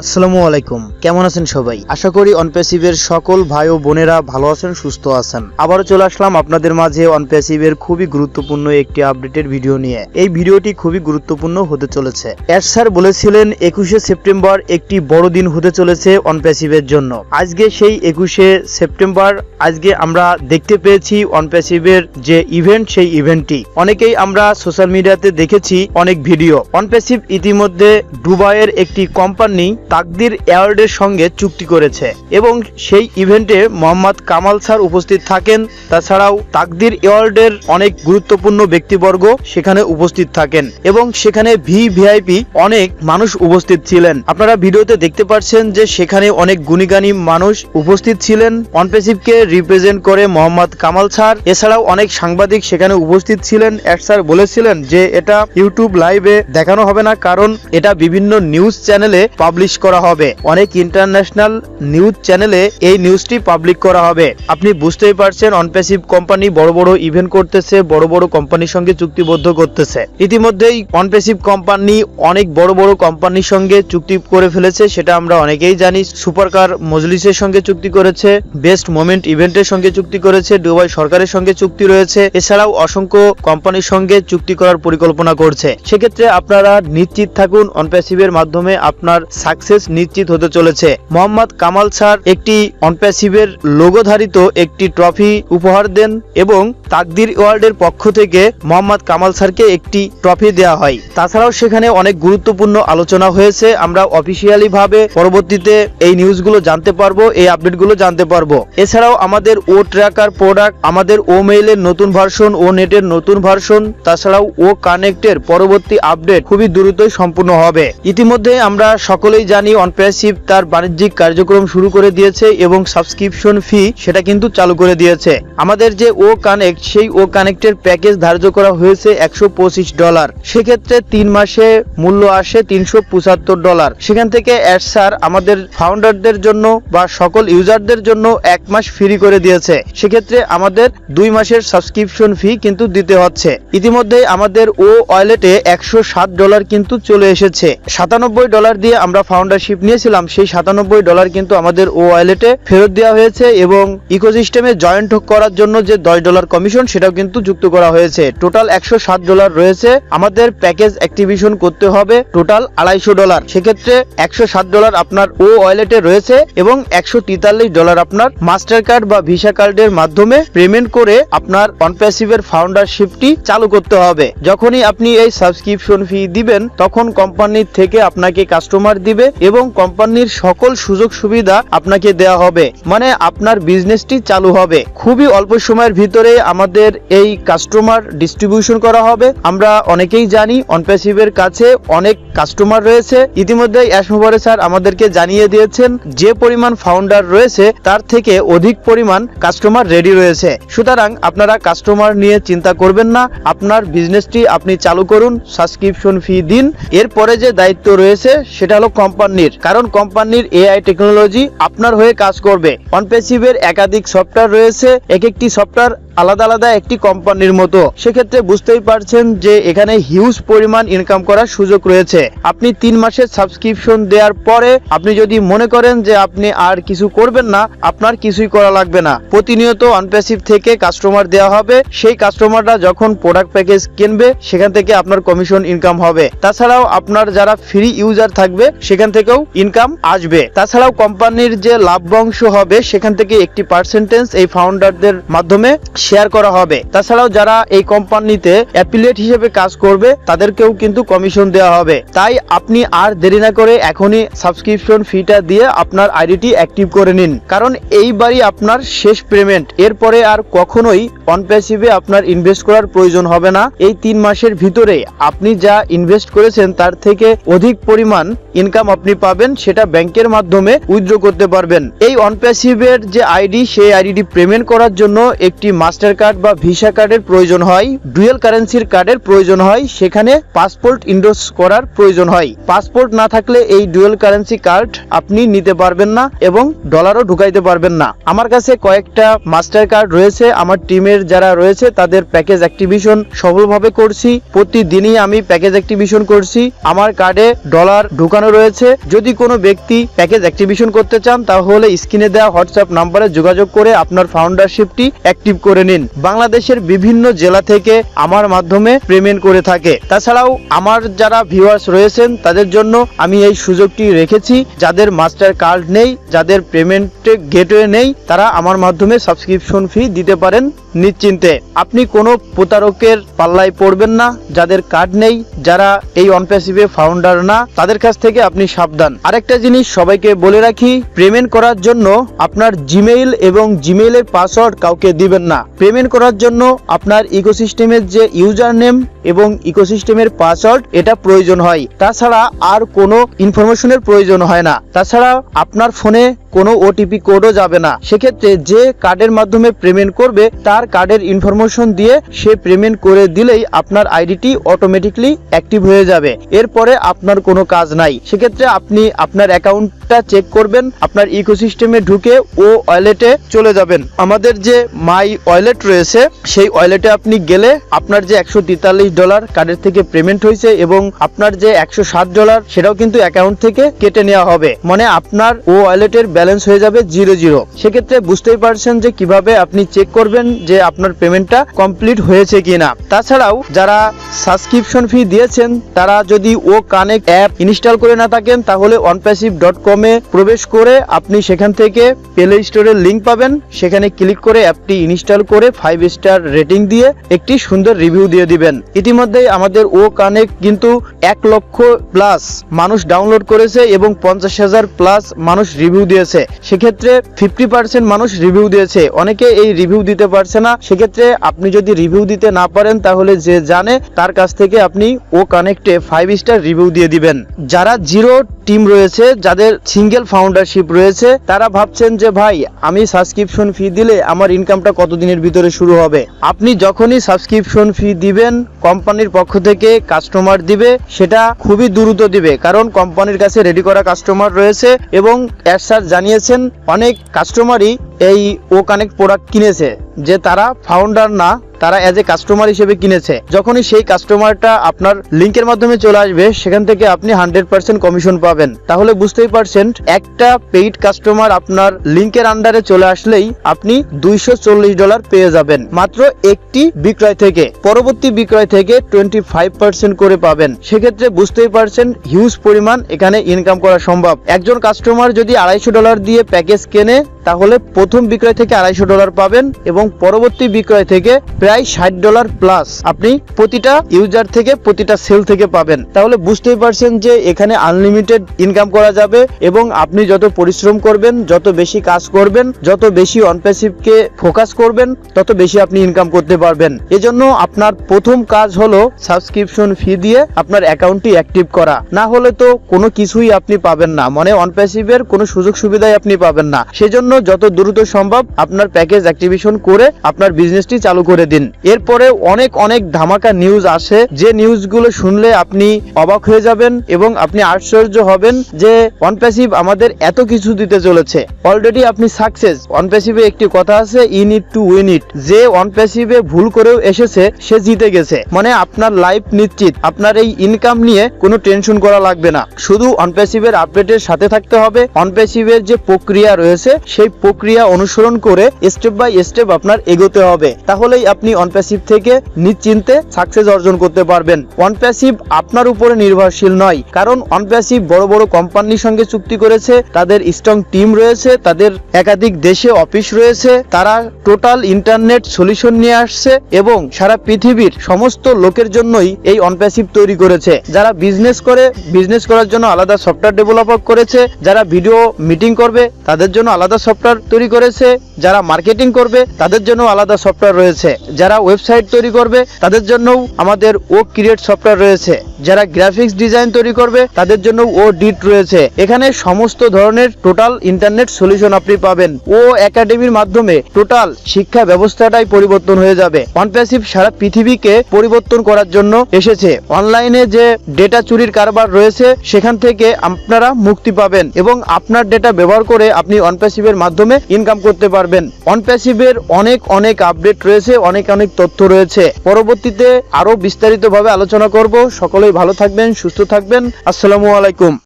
আসসালামু আলাইকুম, কেমন আছেন সবাই? আশা করি অনপ্যাসিভের সকল ভাই ও বোনেরা ভালো আছেন, সুস্থ আছেন। আবারও চলে আসলাম আপনাদের মাঝে অনপ্যাসিভের খুবই গুরুত্বপূর্ণ একটি আপডেটের ভিডিও নিয়ে। এই ভিডিওটি খুবই গুরুত্বপূর্ণ হতে চলেছে। এস স্যার বলেছিলেন 21শে সেপ্টেম্বর একটি বড় দিন হতে চলেছে অনপ্যাসিভের জন্য। আজকে সেই 21শে সেপ্টেম্বর আজকে আমরা দেখতে পেয়েছি অনপ্যাসিভের যে ইভেন্ট, সেই ইভেন্টটি অনেকেই আমরা সোশ্যাল মিডিয়াতে দেখেছি অনেক ভিডিও। অনপ্যাসিভ ইতিমধ্যে দুবাইয়ের একটি কোম্পানি তাকদির অ্যাওয়ার্ডের সঙ্গে চুক্তি করেছে এবং সেই ইভেন্টে মোহাম্মদ কামাল স্যার উপস্থিত থাকেন। তাছাড়াও তাকদির অ্যাওয়ার্ডের অনেক গুরুত্বপূর্ণ ব্যক্তিবর্গ সেখানে উপস্থিত থাকেন এবং সেখানে ভিআইপি অনেক মানুষ উপস্থিত ছিলেন। আপনারা ভিডিওতে দেখতে পাচ্ছেন যে সেখানে অনেক গুণীগানী মানুষ উপস্থিত ছিলেন। অনপ্যাসিভকে রিপ্রেজেন্ট করে মোহাম্মদ কামাল স্যার, এছাড়াও অনেক সাংবাদিক সেখানে উপস্থিত ছিলেন। স্যার বলেছিলেন যে এটা ইউটিউব লাইভে দেখানো হবে না, কারণ এটা বিভিন্ন নিউজ চ্যানেলে পাবলিশ করা হবে। অনেক ইন্টারন্যাশনাল নিউজ চ্যানেলে এই নিউজটি পাবলিক করা হবে। আপনি বুঝতেই পারছেন অনপ্যাসিভ কোম্পানি বড় বড় ইভেন্ট করতেছে, বড় বড় কোম্পানির সঙ্গে চুক্তিবদ্ধ করতেছে। ইতিমধ্যেই অনপ্যাসিভ কোম্পানি অনেক বড় বড় কোম্পানির সঙ্গে চুক্তি করে ফেলেছে, সেটা আমরা অনেকেই জানি। সুপারকার মজলিসের সঙ্গে চুক্তি করেছে, বেস্ট মোমেন্ট ইভেন্টের সঙ্গে চুক্তি করেছে, দুবাই সরকারের সঙ্গে চুক্তি রয়েছে, এছাড়াও অসংখ্য কোম্পানির সঙ্গে চুক্তি করার পরিকল্পনা করছে। সেক্ষেত্রে আপনারা নিশ্চিত থাকুন অনপ্যাসিভের মাধ্যমে আপনার সাকসেস নিশ্চিত হতে চলেছে। মোহাম্মদ কামাল স্যার একটি অনপ্যাসিভের লোগোধারিত একটি ট্রফি উপহার দেন এবং তাকদির অ্যাওয়ার্ডের পক্ষ থেকে মোহাম্মদ কামাল স্যারকে একটি ট্রফি দেওয়া হয়। তাছাড়াও সেখানে অনেক গুরুত্বপূর্ণ আলোচনা হয়েছে। আমরা অফিসিয়ালি ভাবে পরবর্তীতে এই নিউজগুলো জানতে পারবো, এই আপডেটগুলো জানতে পারবো। এছাড়াও আমাদের ও ট্র্যাকার প্রোডাক্ট, আমাদের ও মেইলের নতুন ভার্সন, ও নেটের নতুন ভার্সন, তাছাড়াও ও কানেক্টের পরবর্তী আপডেট খুবই দ্রুতই সম্পূর্ণ হবে। ইতিমধ্যে আমরা সকলেই জানি অনপ্যাসিভ তার বাণিজ্যিক কার্যক্রম শুরু করে দিয়েছে এবং সাবস্ক্রিপশন ফি সেটা কিন্তু চালু করে দিয়েছে। আমাদের যে ও কানেক্ট, সেই ও কানেক্টের প্যাকেজ ধার্য করা হয়েছে $125। সেক্ষেত্রে 3 মাসে মূল্য আসে $375। সেখান থেকে স্যার আমাদের ফাউন্ডারদের জন্য বা সকল ইউজারদের জন্য 1 মাস ফ্রি করে দিয়েছে। সেক্ষেত্রে আমাদের 2 মাসের সাবস্ক্রিপশন ফি কিন্তু দিতে হচ্ছে। ইতিমধ্যে আমাদের ও ওয়ালেটে $107 কিন্তু চলে এসেছে। $97 দিয়ে আমরা ফাউন্ডারশিপ নিয়েছিলাম, সেই $97 কিন্তু আমাদের ও ওয়ালেটে ফেরত দেওয়া হয়েছে এবং ইকোসিস্টেমে জয়েন্ট করার জন্য যে $10 কমিশন সেটাও কিন্তু যুক্ত করা হয়েছে। টোটাল $107 রয়েছে। আমাদের প্যাকেজ অ্যাক্টিভেশন করতে হবে টোটাল $250। সেক্ষেত্রে $107 আপনার ও ওয়ালেটে রয়েছে এবং $143 আপনার মাস্টার কার্ড বা ভিসা কার্ডের মাধ্যমে পেমেন্ট করে আপনার অনপ্যাসিভের ফাউন্ডারশিপটি চালু করতে হবে। যখনই আপনি এই সাবস্ক্রিপশন ফি দিবেন তখন কোম্পানির থেকে আপনাকে কাস্টমার দিবে এবং কোম্পানির সকল সুযোগ সুবিধা আপনাকে দেওয়া হবে, মানে আপনার বিজনেসটি চালু হবে। খুবই অল্প সময়ের ভিতরে আমাদের এই কাস্টমার ডিস্ট্রিবিউশন করা হবে। আমরা অনেকেই জানি অনপ্যাসিভের কাছে অনেক কাস্টমার রয়েছে। ইতিমধ্যে স্যার আমাদেরকে জানিয়ে দিয়েছেন যে পরিমাণ ফাউন্ডার রয়েছে তার থেকে অধিক পরিমাণ কাস্টমার রেডি রয়েছে। সুতরাং আপনারা কাস্টমার নিয়ে চিন্তা করবেন না, আপনার বিজনেসটি আপনি চালু করুন, সাবস্ক্রিপশন ফি দিন। এরপরে যে দায়িত্ব রয়েছে সেটা হলো কোম্পানির, কারণ কোম্পানির এআই টেকনোলজি আপনার হয়ে কাজ করবে। অনপ্যাসিভের একাধিক সফটওয়্যার রয়েছে, এক একটি সফটওয়্যার আলাদা আলাদা একটি কোম্পানির মতো। সেক্ষেত্রে বুঝতেই পারছেন যে এখানে হিউজ পরিমাণ ইনকাম করার সুযোগ রয়েছে। আপনি 3 মাসের সাবস্ক্রিপশন দেওয়ার পরে আপনি যদি মনে করেন যে আপনি আর কিছু করবেন না, আপনার কিছুই করা লাগবে না। প্রতিনিয়ত অনপ্যাসিভ থেকে কাস্টমার দেওয়া হবে। সেই কাস্টমাররা যখন প্রোডাক্ট প্যাকেজ কিনবে সেখান থেকে আপনার কমিশন ইনকাম হবে। তাছাড়াও আপনার যারা ফ্রি ইউজার থাকবে সেখান থেকেও ইনকাম আসবে। তাছাড়াও কোম্পানির যে লাভ্যাংশ হবে সেখান থেকে একটি পার্সেন্টেজ এই ফাউন্ডারদের মাধ্যমে শেয়ার করা হবে। তাছাড়াও যারা এই কোম্পানিতে অ্যাফিলিয়েট হিসেবে কাজ করবে তাদেরকেও কিন্তু কমিশন দেওয়া হবে। তাই আপনি আর দেরি না করে এখনই সাবস্ক্রিপশন ফিটা দিয়ে আপনার আইডিটি অ্যাক্টিভ করে নিন, কারণ এইবারই আপনার শেষ পেমেন্ট। এরপরে আর কখনোই অনপ্যাসিভে আপনার ইনভেস্ট করার প্রয়োজন হবে না। এই 3 মাসের ভিতরে আপনি যা ইনভেস্ট করেছেন তার থেকে অধিক পরিমাণ ইনকাম আপনি পাবেন, সেটা ব্যাংকের মাধ্যমে উইথড্র করতে পারবেন। এই অনপ্যাসিভের যে আইডি, সেই আইডিটি পেমেন্ট করার জন্য একটি মাস্টার কার্ড বা ভিসা কার্ডের প্রয়োজন হয়, ডুয়েল কারেন্সির কার্ডের প্রয়োজন হয়, সেখানে পাসপোর্ট ইন্ডোর্স করার প্রয়োজন হয়। পাসপোর্ট না থাকলে এই ডুয়েল কারেন্সি কার্ড আপনি নিতে পারবেন না এবং ডলারও ঢুকাইতে পারবেন না। আমার কাছে কয়েকটা মাস্টার কার্ড রয়েছে, আমার টিমের যারা রয়েছে তাদের প্যাকেজ অ্যাক্টিভেশন সফলভাবে করছি। প্রতিদিনই আমি প্যাকেজ অ্যাক্টিভেশন করছি, আমার কার্ডে ডলার ঢুকানো রয়েছে। যদি কোনো ব্যক্তি প্যাকেজ অ্যাক্টিভেশন করতে চান তাহলে স্ক্রিনে দেওয়া হোয়াটসঅ্যাপ নাম্বারে যোগাযোগ করে আপনার ফাউন্ডারশিপটি অ্যাক্টিভ করে নিন। বাংলাদেশের বিভিন্ন জেলা থেকে আমার মাধ্যমে পেমেন্ট করে থাকে। তাছাড়াও আমার যারা ভিউয়ার্স রয়েছেন তাদের জন্য আমি এই সুযোগটি রেখেছি, যাদের মাস্টার কার্ড নেই, যাদের পেমেন্ট গেটওয়ে নেই, তারা আমার মাধ্যমে সাবস্ক্রিপশন ফি দিতে পারেন নিশ্চিন্তে। আপনি কোনো প্রতারকের পাল্লায় পড়বেন না। যাদের কার্ড নেই, যারা এই অনপ্যাসিভে ফাউন্ডার না, তাদের কাছ থেকে আপনি সাবধান। আরেকটা জিনিস সবাইকে বলে রাখি, পেমেন্ট করার জন্য আপনার জিমেইল এবং জিমেইলের পাসওয়ার্ড কাউকে দিবেন না। পেমেন্ট করার জন্য আপনার ইকোসিস্টেমের যে ইউজার নেম এবং ইকোসিস্টেমের পাসওয়ার্ড এটা প্রয়োজন হয়, তাছাড়া আর কোনো ইনফরমেশনের প্রয়োজন হয় না। তাছাড়া আপনার ফোনে কোনো ওটিপি কোডও যাবে না। সেক্ষেত্রে যে কার্ডের মাধ্যমে পেমেন্ট করবে তার কার্ডের ইনফরমেশন দিয়ে সে পেমেন্ট করে দিলেই আপনার আইডিটি অটোমেটিকলি অ্যাক্টিভ হয়ে যাবে। এরপরে আপনার কোনো কাজ নাই। সেক্ষেত্রে আপনি আপনার অ্যাকাউন্টটা চেক করবেন, আপনার ইকোসিস্টেমে ঢুকে ও ওয়ালেটে চলে যাবেন। আমাদের যে মাই ওয়ালেট রয়েছে সেই ওয়ালেটে আপনি গেলে আপনার যে $143 কার্ডের থেকে পেমেন্ট হয়েছে এবং আপনার যে $107 সেটাও কিন্তু অ্যাকাউন্ট থেকে কেটে নেওয়া হবে, মানে আপনার ও ওয়ালেটের ব্যালেন্স হয়ে যাবে 0 সেক্ষেত্রে বুঝতেই পারছেন যে কিভাবে আপনি চেক করবেন যে আপনার পেমেন্টটা কমপ্লিট হয়েছে কিনা। তাছাড়াও যারা সাবস্ক্রিপশন ফি দিয়েছেন তারা যদি ও কানেক্ট অ্যাপ ইনস্টল করে না থাকেন তাহলে onpassive.com এ প্রবেশ করে আপনি সেখান থেকে প্লে স্টোরের লিংক পাবেন, সেখানে ক্লিক করে অ্যাপটি ইনস্টল করে 5 স্টার রেটিং দিয়ে একটি সুন্দর রিভিউ দিয়ে দিবেন। ইতিমধ্যেই আমাদের ও কানেক্ট কিন্তু 1 লক্ষ প্লাস মানুষ ডাউনলোড করেছে এবং 50,000 প্লাস মানুষ রিভিউ দিয়েছে। সেক্ষেত্রে 50% মানুষ রিভিউ দিয়েছে, অনেকে এই রিভিউ দিতে পারছে না। সেক্ষেত্রে আপনি যদি রিভিউ দিতে না পারেন তাহলে যে জানে তার কাছ থেকে আপনি ও কানেক্টে 5 স্টার রিভিউ দিয়ে দিবেন। যারা জিরো টিম রয়েছে, যাদের সিঙ্গেল ফাউন্ডারশিপ রয়েছে, তারা ভাবছেন যে ভাই আমি সাবস্ক্রিপশন ফি দিলে আমার ইনকামটা কতদিনের ভিতরে শুরু হবে। আপনি যখনই সাবস্ক্রিপশন ফি দিবেন কোম্পানির পক্ষ থেকে কাস্টমার দিবে, সেটা খুবই দ্রুত দিবে, কারণ কোম্পানির কাছে রেডি করা কাস্টমার রয়েছে এবং স্যার জানিয়েছেন অনেক কাস্টমারই এই ও কানেক্ট প্রোডাক্ট কিনেছে, যে তারা ফাউন্ডার না, তারা এজ এ কাস্টমার হিসেবে কিনেছে। যখনই সেই কাস্টমারটা আপনার লিংকের মাধ্যমে চলে আসবে সেখান থেকে আপনি 100% কমিশন পাবেন। তাহলে বুঝতেই পারছেন একটা পেইড কাস্টমার আপনার লিংকের আন্ডারে চলে আসলেই আপনি $240 পেয়ে যাবেন মাত্র একটি বিক্রয় থেকে। পরবর্তী বিক্রয় থেকে 25% করে পাবেন। সেক্ষেত্রে বুঝতেই পারছেন হিউজ পরিমাণ এখানে ইনকাম করা সম্ভব। একজন কাস্টমার যদি $250 দিয়ে প্যাকেজ কেনে তাহলে প্রথম বিক্রয় থেকে $250 পাবেন এবং পরবর্তী বিক্রয় থেকে প্রায় $60 প্লাস আপনি প্রতিটা ইউজার থেকে, প্রতিটা সেল থেকে পাবেন। তাহলে বুঝতেই পারছেন যে এখানে আনলিমিটেড ইনকাম করা যাবে এবং আপনি যত পরিশ্রম করবেন, যত বেশি কাজ করবেন, যত বেশি অনপ্যাসিভকে ফোকাস করবেন, তত বেশি আপনি ইনকাম করতে পারবেন। এজন্য আপনার প্রথম কাজ হলো সাবস্ক্রিপশন ফি দিয়ে আপনার অ্যাকাউন্টটি অ্যাক্টিভ করা, না হলে তো কোনো কিছুই আপনি পাবেন না, মানে অনপ্যাসিভের কোনো সুযোগ সুবিধাই আপনি পাবেন না। সেজন্য যত দ্রুত সম্ভব আপনার প্যাকেজ অ্যাক্টিভেশন করে আপনার বিজনেসটি চালু করে দিন। এরপরে অনেক অনেক ধামাকা নিউজ আসে, যে নিউজগুলো শুনলে আপনি অবাক হয়ে যাবেন এবং আপনি আশ্চর্য হবেন যে অনপ্যাসিভ আমাদের এত কিছু দিতে চলেছে। অলরেডি আপনি সাকসেস। অনপ্যাসিভে একটি কথা আছে, you need to win it. যে অনপ্যাসিভে ভুল করেও এসেছে সে জিতে গেছে, মানে আপনার লাইফ নিশ্চিত। আপনার এই ইনকাম নিয়ে কোনো টেনশন করা লাগবে না, শুধু অনপ্যাসিভের আপডেটের সাথে থাকতে হবে। অনপ্যাসিভের যে প্রক্রিয়া রয়েছে সেই প্রক্রিয়া অনুসরণ করে স্টেপ বাই স্টেপ আপনার এগোতে হবে, তাহলেই আপনি অনপ্যাসিভ থেকে নিশ্চিন্তে সাকসেস অর্জন করতে পারবেন। অনপ্যাসিভ আপনার উপরে নির্ভরশীল নয়, কারণ অনপ্যাসিভ বড় বড় কোম্পানির সঙ্গে চুক্তি করেছে, তাদের স্ট্রং টিম রয়েছে, তাদের একাধিক দেশে অফিস রয়েছে, তারা টোটাল ইন্টারনেট সলিউশন নিয়ে আসছে এবং সারা পৃথিবীর সমস্ত লোকের জন্যই এই অনপ্যাসিভ তৈরি করেছে। যারা বিজনেস করে, বিজনেস করার জন্য আলাদা সফটওয়্যার ডেভেলপ করেছে, যারা ভিডিও মিটিং করবে তাদের জন্য আলাদা সফটওয়্যার তৈরি করেছে, যারা মার্কেটিং করবে তাদের জন্য আলাদা সফটওয়্যার রয়েছে, যারা ওয়েবসাইট তৈরি করবে তাদের জন্যও আমাদের ও ক্রিয়েট সফটওয়্যার রয়েছে, যারা গ্রাফিক্স ডিজাইন তৈরি করবে তাদের জন্য ও ডিট রয়েছে। এখানে সমস্ত ধরনের টোটাল ইন্টারনেট সলিউশন আপনি পাবেন। ও একাডেমির মাধ্যমে টোটাল শিক্ষা ব্যবস্থাটাই পরিবর্তন হয়ে যাবে। ONPASSIVE সারা পৃথিবীকে পরিবর্তন করার জন্য এসেছে। অনলাইনে যে ডেটা চুরির কারবার রয়েছে সেখান থেকে আপনারা মুক্তি পাবেন এবং আপনার ডেটা ব্যবহার করে আপনি ONPASSIVE এর মাধ্যমে ইনকাম করতে পারবেন। ONPASSIVE এর অনেক আপডেট রয়েছে, অনেক তথ্য রয়েছে। পরবর্তীতে আরো বিস্তারিতভাবে আলোচনা করব। সকলেই ভালো থাকবেন, সুস্থ থাকবেন। আসসালামু আলাইকুম।